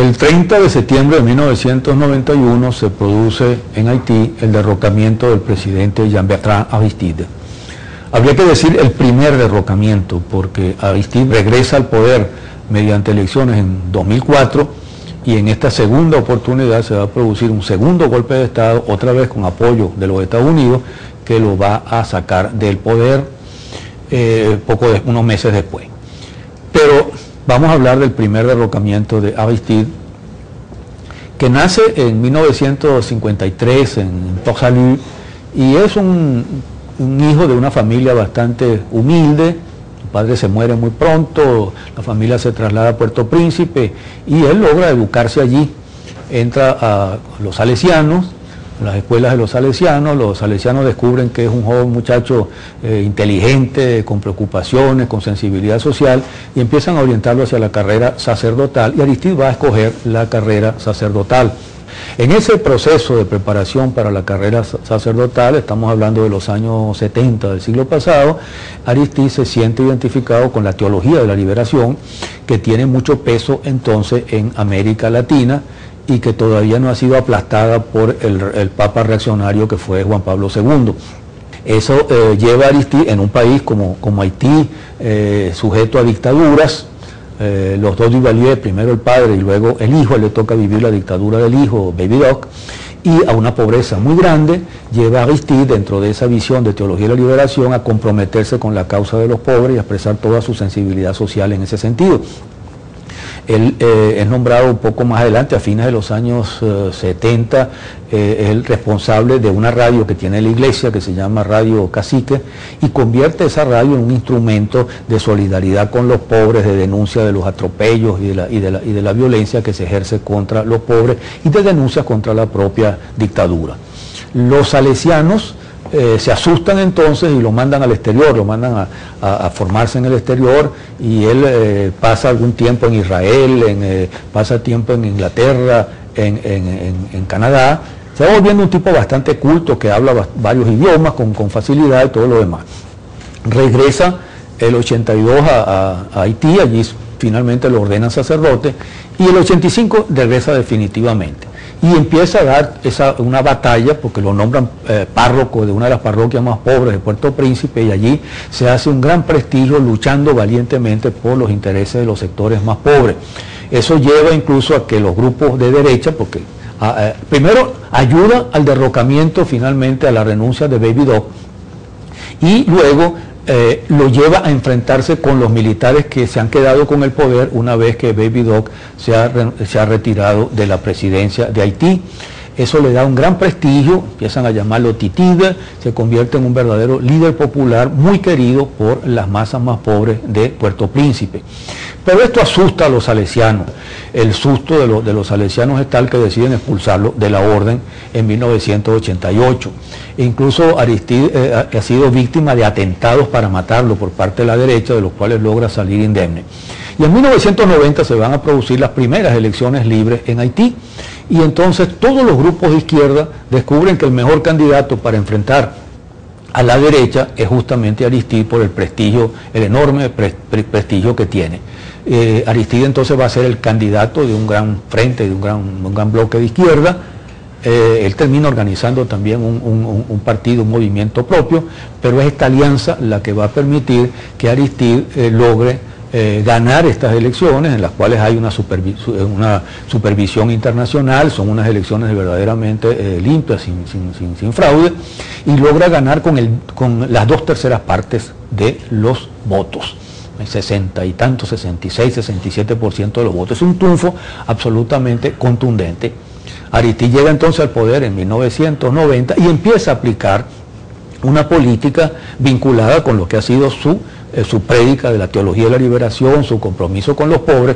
El 30 de septiembre de 1991 se produce en Haití el derrocamiento del presidente Jean-Bertrand Aristide. Habría que decir el primer derrocamiento, porque Aristide regresa al poder mediante elecciones en 2004 y en esta segunda oportunidad se va a producir un segundo golpe de Estado, otra vez con apoyo de los Estados Unidos, que lo va a sacar del poder unos meses después. Pero vamos a hablar del primer derrocamiento de Aristide, que nace en 1953 en Port-Salut y es un hijo de una familia bastante humilde. Su padre se muere muy pronto, la familia se traslada a Puerto Príncipe y él logra educarse allí. Entra a los salesianos, las escuelas de los salesianos descubren que es un joven muchacho inteligente, con preocupaciones, con sensibilidad social, y empiezan a orientarlo hacia la carrera sacerdotal, y Aristide va a escoger la carrera sacerdotal. En ese proceso de preparación para la carrera sacerdotal, estamos hablando de los años 70 del siglo pasado, Aristide se siente identificado con la teología de la liberación, que tiene mucho peso entonces en América Latina, y que todavía no ha sido aplastada por el Papa reaccionario que fue Juan Pablo II. Eso lleva a Aristide en un país como Haití, sujeto a dictaduras, los dos Duvalier, primero el padre y luego el hijo, le toca vivir la dictadura del hijo, Baby Doc, y a una pobreza muy grande, lleva a Aristide, dentro de esa visión de teología de la liberación, a comprometerse con la causa de los pobres y a expresar toda su sensibilidad social en ese sentido. Él es nombrado un poco más adelante, a fines de los años 70, es el responsable de una radio que tiene la iglesia, que se llama Radio Cacique, y convierte esa radio en un instrumento de solidaridad con los pobres, de denuncia de los atropellos y de la violencia que se ejerce contra los pobres, y de denuncias contra la propia dictadura. Los salesianos se asustan entonces y lo mandan al exterior, lo mandan a formarse en el exterior, y él pasa algún tiempo en Israel, pasa tiempo en Inglaterra, en Canadá. Se va volviendo un tipo bastante culto, que habla varios idiomas con facilidad y todo lo demás. Regresa el 82 a Haití, allí finalmente lo ordenan sacerdote, y el 85 regresa definitivamente. Y empieza a dar una batalla, porque lo nombran párroco de una de las parroquias más pobres de Puerto Príncipe, y allí se hace un gran prestigio luchando valientemente por los intereses de los sectores más pobres. Eso lleva incluso a que los grupos de derecha, porque primero ayuda al derrocamiento, finalmente a la renuncia de Baby Doc, y luego lo lleva a enfrentarse con los militares que se han quedado con el poder una vez que Baby Doc se ha retirado de la presidencia de Haití. Eso le da un gran prestigio, empiezan a llamarlo Titide, se convierte en un verdadero líder popular muy querido por las masas más pobres de Puerto Príncipe. Pero esto asusta a los salesianos. El susto de los salesianos es tal que deciden expulsarlo de la orden en 1988. Incluso Aristide ha sido víctima de atentados para matarlo por parte de la derecha, de los cuales logra salir indemne. Y en 1990 se van a producir las primeras elecciones libres en Haití, y entonces todos los grupos de izquierda descubren que el mejor candidato para enfrentar a la derecha es justamente Aristide, por el prestigio, el enorme prestigio que tiene. Aristide entonces va a ser el candidato de un gran frente, de un gran bloque de izquierda. Él termina organizando también un partido, un movimiento propio, pero es esta alianza la que va a permitir que Aristide logre ganar estas elecciones, en las cuales hay una supervisión internacional. Son unas elecciones verdaderamente limpias, sin fraude, y logra ganar con las 2/3 partes de los votos. 60 y tanto, 66, 67% de los votos. Es un triunfo absolutamente contundente. Aristide llega entonces al poder en 1990 y empieza a aplicar una política vinculada con lo que ha sido su prédica de la teología de la liberación, su compromiso con los pobres,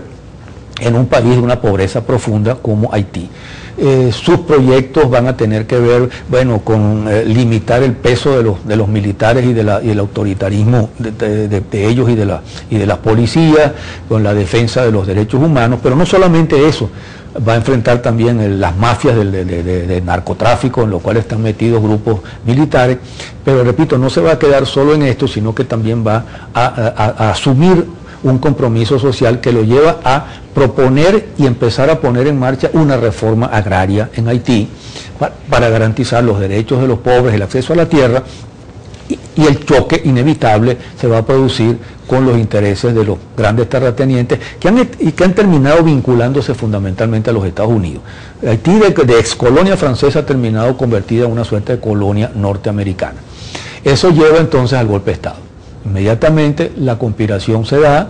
en un país de una pobreza profunda como Haití. Sus proyectos van a tener que ver, bueno, con limitar el peso de los militares y del autoritarismo de ellos y de las policías, con la defensa de los derechos humanos, pero no solamente eso. Va a enfrentar también las mafias de narcotráfico, en lo cual están metidos grupos militares, pero repito, no se va a quedar solo en esto, sino que también va a asumir un compromiso social que lo lleva a proponer y empezar a poner en marcha una reforma agraria en Haití para garantizar los derechos de los pobres, el acceso a la tierra, y el choque inevitable se va a producir con los intereses de los grandes terratenientes que han terminado vinculándose fundamentalmente a los Estados Unidos. Haití de excolonia francesa ha terminado convertida en una suerte de colonia norteamericana. Eso lleva entonces al golpe de Estado. Inmediatamente la conspiración se da,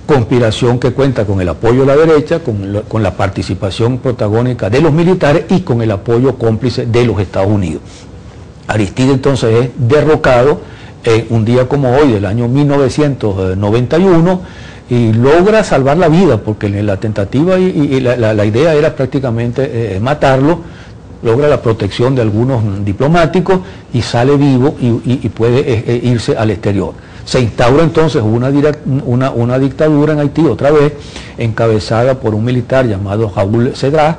conspiración que cuenta con el apoyo de la derecha, con la participación protagónica de los militares y con el apoyo cómplice de los Estados Unidos. Aristide entonces es derrocado un día como hoy del año 1991 y logra salvar la vida, porque la tentativa y la idea era prácticamente matarlo. Logra la protección de algunos diplomáticos y sale vivo y puede irse al exterior. Se instaura entonces una dictadura en Haití, otra vez, encabezada por un militar llamado Raúl Cedras,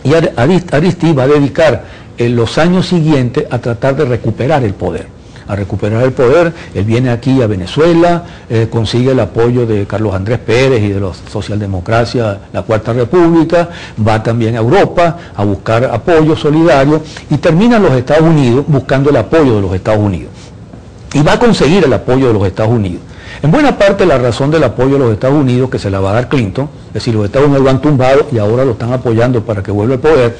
y Aristide va a dedicar los años siguientes a tratar de recuperar el poder. Él viene aquí a Venezuela, consigue el apoyo de Carlos Andrés Pérez y de la socialdemocracia, la Cuarta República, va también a Europa a buscar apoyo solidario y termina en los Estados Unidos buscando el apoyo de los Estados Unidos. Y va a conseguir el apoyo de los Estados Unidos. En buena parte la razón del apoyo de los Estados Unidos, que se la va a dar Clinton, es decir, los Estados Unidos lo han tumbado y ahora lo están apoyando para que vuelva al poder,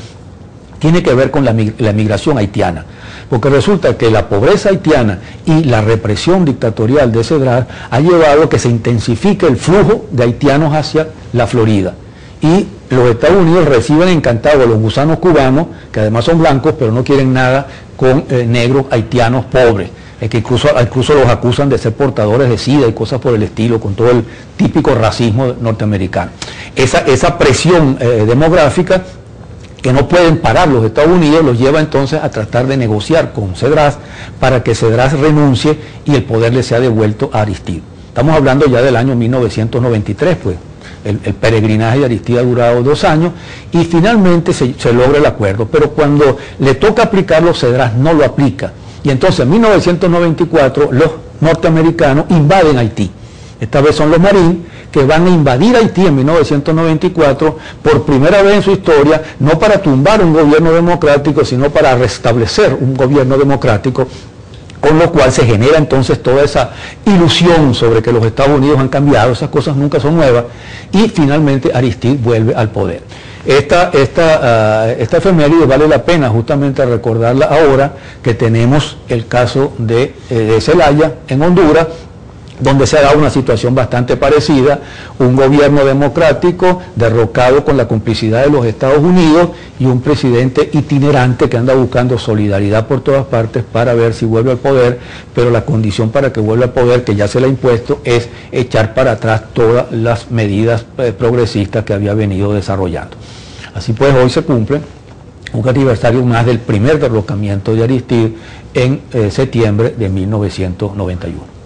tiene que ver con la migración haitiana, porque resulta que la pobreza haitiana y la represión dictatorial de Cedras ha llevado a que se intensifique el flujo de haitianos hacia la Florida, y los Estados Unidos reciben encantados a los gusanos cubanos, que además son blancos, pero no quieren nada con negros haitianos pobres, que incluso los acusan de ser portadores de SIDA y cosas por el estilo, con todo el típico racismo norteamericano. Esa presión demográfica que no pueden parar los Estados Unidos, los lleva entonces a tratar de negociar con Cedras para que Cedras renuncie y el poder le sea devuelto a Aristide. Estamos hablando ya del año 1993, pues. El peregrinaje de Aristide ha durado 2 años y finalmente se logra el acuerdo, pero cuando le toca aplicarlo, Cedras no lo aplica. Y entonces en 1994 los norteamericanos invaden Haití. Esta vez son los Marines que van a invadir Haití en 1994 por primera vez en su historia, no para tumbar un gobierno democrático, sino para restablecer un gobierno democrático, con lo cual se genera entonces toda esa ilusión sobre que los Estados Unidos han cambiado. Esas cosas nunca son nuevas, y finalmente Aristide vuelve al poder. Esta efeméride vale la pena justamente recordarla ahora que tenemos el caso de Zelaya en Honduras, donde se ha dado una situación bastante parecida, un gobierno democrático derrocado con la complicidad de los Estados Unidos y un presidente itinerante que anda buscando solidaridad por todas partes para ver si vuelve al poder, pero la condición para que vuelva al poder, que ya se le ha impuesto, es echar para atrás todas las medidas progresistas que había venido desarrollando. Así pues, hoy se cumple un aniversario más del primer derrocamiento de Aristide en septiembre de 1991.